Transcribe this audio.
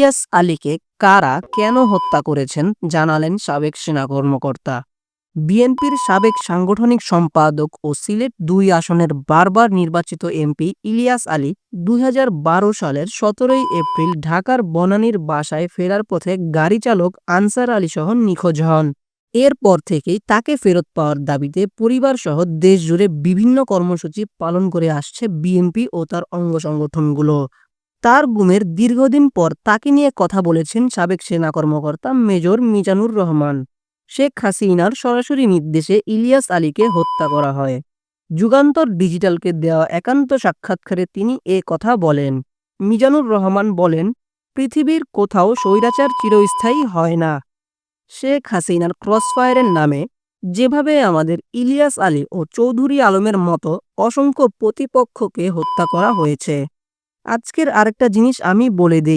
ইলিয়াস আলীকে কারা কেন হত্যা করেছেন জানালেন সাবেক সেনা কর্মকর্তা। বিএনপির সাবেক সাংগঠনিক সম্পাদক ও সিলেট ২ আসনের বারবার নির্বাচিত এমপি ইলিয়াস আলী ২০১২ সালের ১৭ এপ্রিল ঢাকার বনানীর বাসায় ফেরার পথে গাড়ি চালক আনসার আলীসহ নিখোঁজ হন। এরপর থেকেই তাকে ফেরত পাওয়ার দাবিতে পরিবারসহ দেশজুড়ে বিভিন্ন কর্মসূচি পালন করে আসছে বিএনপি ও তার অঙ্গ সংগঠনগুলো। তার গুমের দীর্ঘদিন পর তাকে নিয়ে কথা বলেছেন সাবেক সেনা কর্মকর্তা মেজর মিজানুর রহমান। শেখ হাসিনার সরাসরি নির্দেশে ইলিয়াস আলীকে হত্যা করা হয়। যুগান্তর ডিজিটালকে দেওয়া একান্ত সাক্ষাৎকারে তিনি এ কথা বলেন। মিজানুর রহমান বলেন, পৃথিবীর কোথাও স্বৈরাচার চিরস্থায়ী হয় না। শেখ হাসিনার ক্রসফায়ারের নামে যেভাবে আমাদের ইলিয়াস আলী ও চৌধুরী আলমের মতো অসংখ্য প্রতিপক্ষকে হত্যা করা হয়েছে। আজকের আরেকটা জিনিস আমি বলে দিই।